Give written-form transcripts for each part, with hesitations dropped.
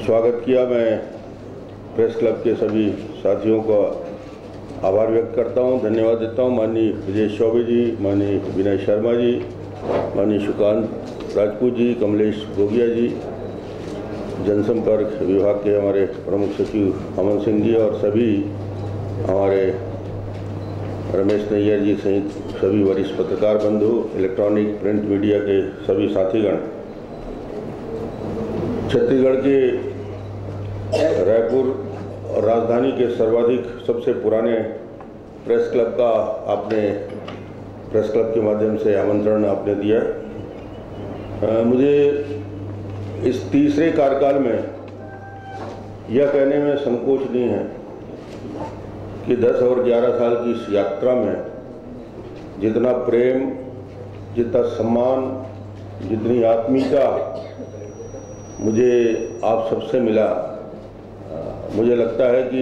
स्वागत किया। मैं प्रेस क्लब के सभी साथियों का आभार व्यक्त करता हूं, धन्यवाद देता हूं। माननीय विजय चौबे जी, माननीय विनय शर्मा जी, माननीय सुकांत राजपूत जी, कमलेश गोगिया जी, जनसंपर्क विभाग के हमारे प्रमुख सचिव अमन सिंह जी और सभी हमारे रमेश नैयर जी सहित सभी वरिष्ठ पत्रकार बंधु, इलेक्ट्रॉनिक प्रिंट मीडिया के सभी साथीगण। छत्तीसगढ़ के रायपुर और राजधानी के सर्वाधिक सबसे पुराने प्रेस क्लब का आपने प्रेस क्लब के माध्यम से आमंत्रण आपने दिया। मुझे इस तीसरे कार्यकाल में यह कहने में संकोच नहीं है कि 10 और 11 साल की इस यात्रा में जितना प्रेम, जितना सम्मान, जितनी आत्मीयता मुझे आप सबसे मिला, मुझे लगता है कि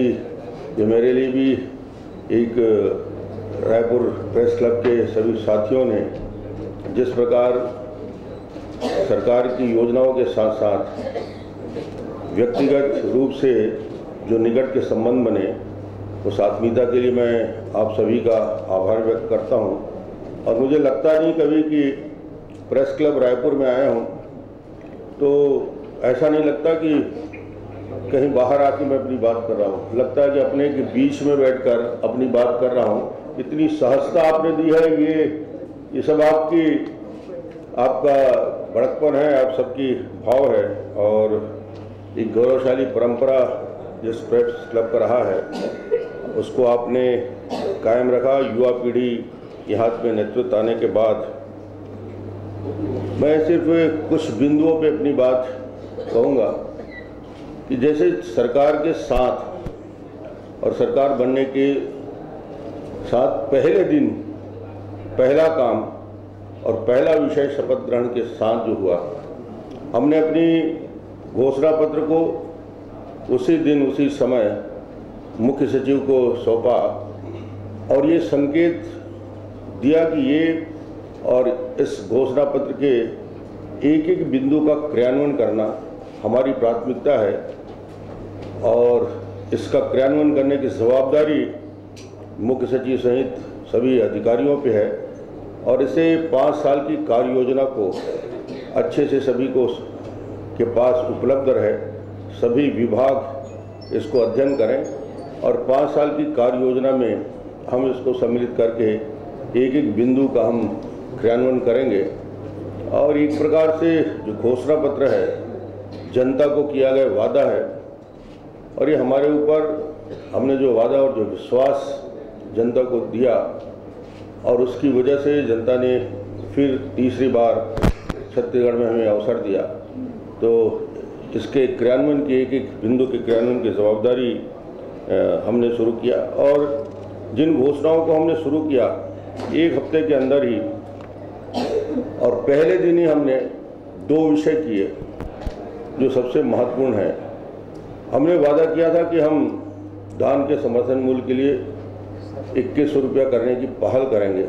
ये मेरे लिए भी एक रायपुर प्रेस क्लब के सभी साथियों ने जिस प्रकार सरकार की योजनाओं के साथ साथ व्यक्तिगत रूप से जो निकट के संबंध बने, उस आत्मीयता के लिए मैं आप सभी का आभार व्यक्त करता हूं। और मुझे लगता नहीं कभी कि प्रेस क्लब रायपुर में आया हूं तो ऐसा नहीं लगता कि कहीं बाहर आके मैं अपनी बात कर रहा हूँ। लगता है कि अपने के बीच में बैठकर अपनी बात कर रहा हूँ। इतनी सहजता आपने दी है, ये सब आपका बड़कपन है, आप सबकी भाव है और एक गौरवशाली परंपरा जिस प्रेस क्लब का रहा है उसको आपने कायम रखा। युवा पीढ़ी के हाथ में नेतृत्व आने के बाद मैं सिर्फ कुछ बिंदुओं पे अपनी बात कहूँगा कि जैसे सरकार के साथ और सरकार बनने के साथ पहले दिन पहला काम और पहला विषय शपथ ग्रहण के साथ जो हुआ, हमने अपनी घोषणा पत्र को उसी दिन उसी समय मुख्य सचिव को सौंपा और ये संकेत दिया कि ये और इस घोषणा पत्र के एक एक बिंदु का क्रियान्वयन करना हमारी प्राथमिकता है और इसका क्रियान्वयन करने की जवाबदारी मुख्य सचिव सहित सभी अधिकारियों पे है। और इसे 5 साल की कार्य योजना को अच्छे से सभी को के पास उपलब्ध रहे, सभी विभाग इसको अध्ययन करें और 5 साल की कार्य योजना में हम इसको सम्मिलित करके एक एक बिंदु का हम क्रियान्वयन करेंगे। और एक प्रकार से जो घोषणा पत्र है जनता को किया गया वादा है और ये हमारे ऊपर हमने जो वादा और जो विश्वास जनता को दिया और उसकी वजह से जनता ने फिर तीसरी बार छत्तीसगढ़ में हमें अवसर दिया। तो इसके क्रियान्वयन की एक एक बिंदु के क्रियान्वयन की जवाबदारी हमने शुरू किया और जिन घोषणाओं को हमने शुरू किया 1 हफ्ते के अंदर ही और पहले दिन ही हमने 2 विषय किए जो सबसे महत्वपूर्ण है। हमने वादा किया था कि हम धान के समर्थन मूल्य के लिए 2100 रुपया करने की पहल करेंगे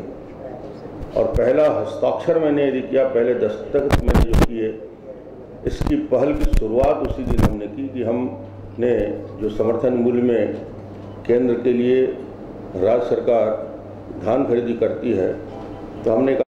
और पहला हस्ताक्षर मैंने यदि किया, पहले दस्तखत मैंने जो किए, इसकी पहल की शुरुआत उसी दिन हमने की कि हमने जो समर्थन मूल्य में केंद्र के लिए राज्य सरकार धान खरीदी करती है तो हमने